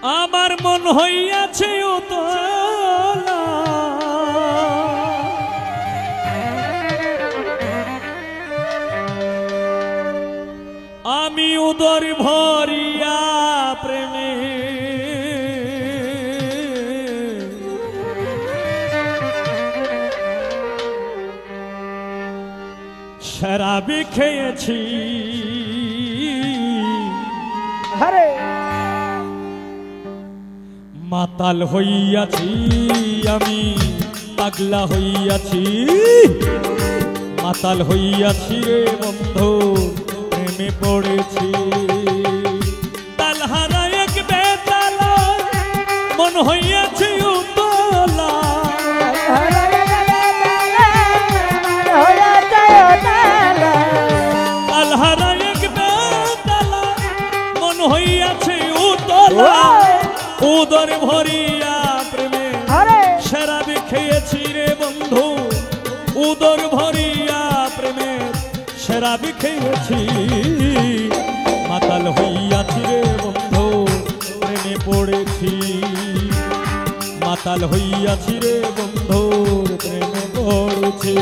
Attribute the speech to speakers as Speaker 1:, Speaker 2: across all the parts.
Speaker 1: আমার মন হইয়াছে উতলা আমি উদর ভরিয়া প্রেমে শরাবি খেয়েছি
Speaker 2: হরে
Speaker 1: মাতাল হইয়াছি আমি পাগলা হইয়াছি মাতাল হইয়াছি রে বন্ধু প্রেমে পড়েছি তালহারা এক বেতালা মন হইয়াছে উতলা তালহারা এক বেতালা মন হইয়াছে উতলা উদর ভরিয়া প্রেমে শরাবি খেয়েছি রে বন্ধু উদর ভরিয়া প্রেমে শরাবি খেয়েছি মাতাল হইয়াছি রে বন্ধু প্রেমে পড়েছি মাতাল হইয়াছি রে বন্ধু প্রেমে পড়েছি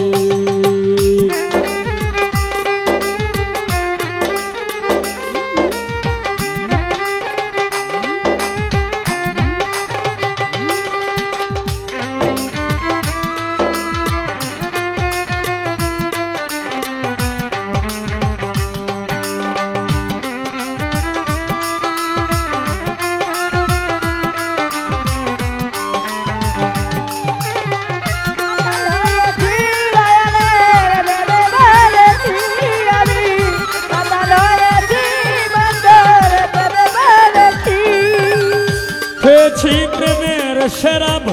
Speaker 1: খেয়েছি প্রেমের শরাব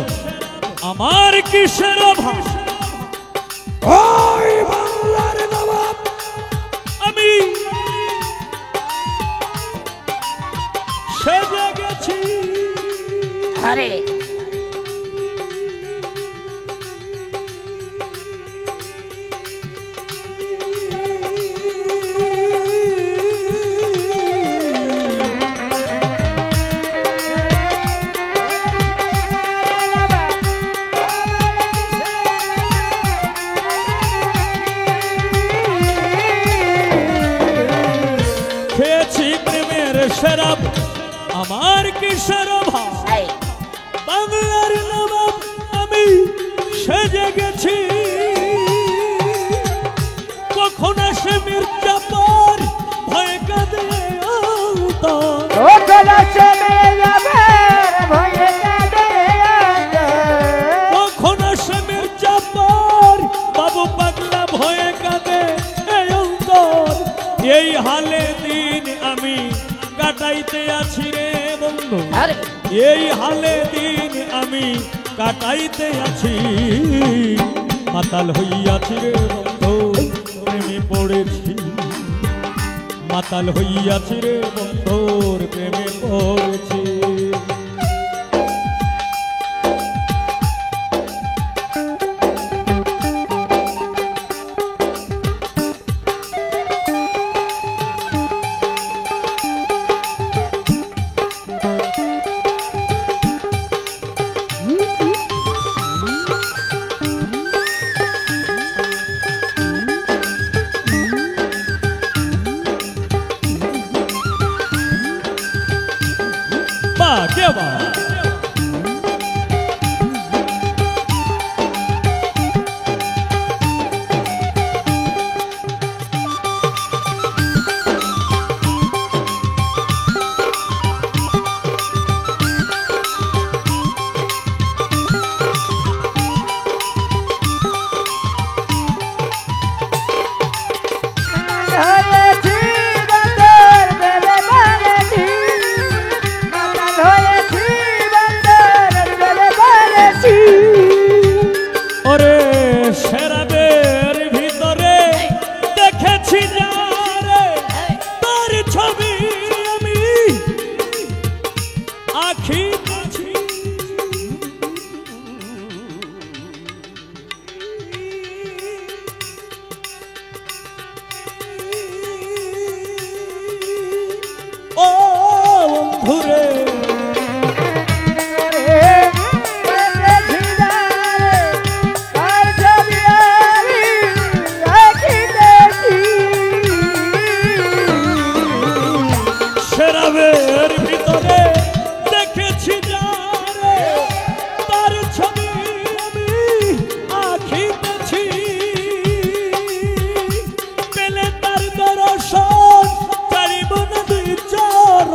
Speaker 1: আমার কিসের অভাব ওই বাংলার নবাব আমি সেজে গেছি
Speaker 2: হরে
Speaker 1: শরাব আমার কিসের অভাব বাংলার নবাব আমি সেজে গেছি কখন আসে মির্জাপুর ভয় কাঁদে কখন আসে মির্জাপুর বাবু পাগলা ভয়ে কাঁদে অন্তর এই হালে দিন আমি কাটাইতে আছি রে বন্ধু এই হালে দিন আমি কাটাইতে আছি মাতাল হইয়াছি রে বন্ধু প্রেমে পড়েছি মাতাল হইয়াছি রে বন্ধুর প্রেমে পড়েছি क्या बात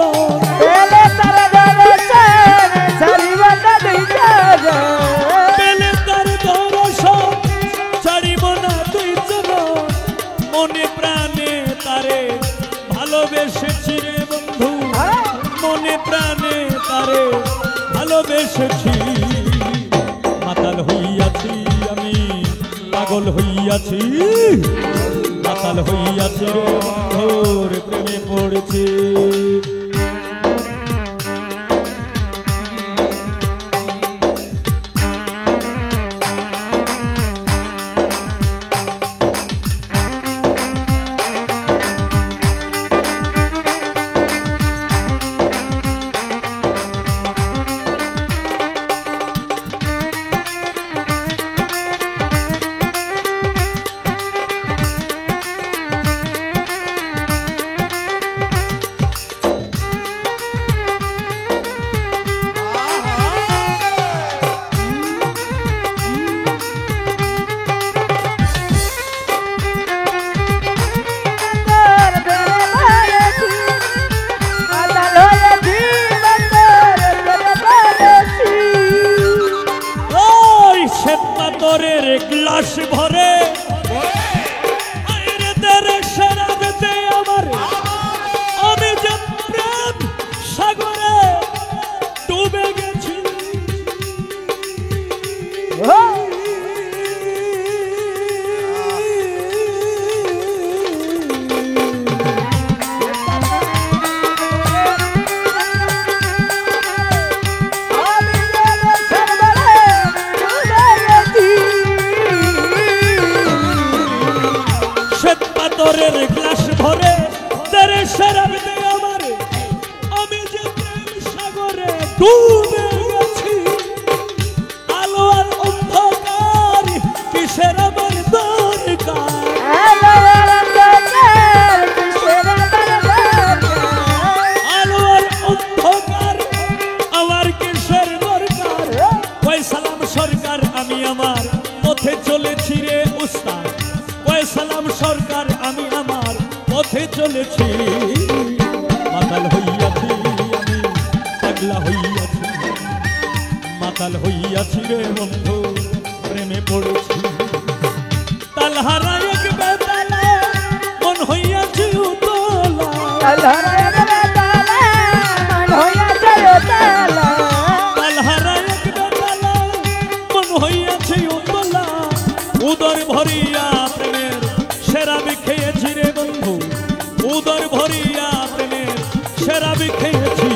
Speaker 1: চরণ
Speaker 2: পেলে তার দর্শন ছাড়িব না দুই চরণ
Speaker 1: পেলে তার দর্শন ছাড়িব না দুই চরণ মনে প্রাণে তারে ভালোবেসেছি রে বন্ধু মনে প্রাণে তারে ভালোবেসেছি মাতাল হইয়াছি আমি পাগল হইয়াছি মাতাল হইয়াছি রে বন্ধুর প্রেমে পড়েছি তোরের গ্লাস ভরে আইরে তেরে শরাব দে আমার আমি যে প্রেম সাগরে ডুবে গেছি তোরের গ্লাস ভরে তেরে শরাব দে আমার আমি যে প্রেম সাগরে ডুবে গেছি আলো আর অন্ধকার কিসের আমার দরকার আলো আর অন্ধকার আমার কিসের দরকার ফয়সালাম সরকার আমি আমার পথে চলেছি রে উস্তাদ ফয়সালাম সরকার আমি আমার পথে চলেছি মাতাল হইয়াছি আমি পাগলা হইয়াছি মাতাল হইয়াছি রে বন্ধু প্রেমে পড়েছি তালহারা এক বেতালা মন হইয়াছি উতলা তালহারা এক বেতালা মন হইয়াছি উতলা উদর ভরিয়া প্রেমের শরাবি খেয়েছি রে বন্ধু উদর ভরিয়া প্রেমের শরাবি খেয়েছি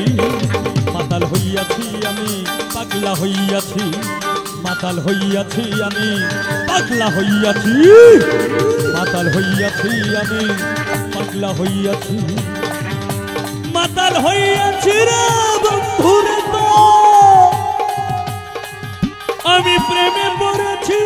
Speaker 1: মাতাল হইয়াছি আমি পাগলা হইয়াছি মাতাল হইয়াছি আমি পাগলা হইয়াছি মাতাল হইয়াছি আমি পাগলা হইয়াছি মাতাল হইয়াছি রে বন্ধু রে আমি প্রেমে পড়েছি।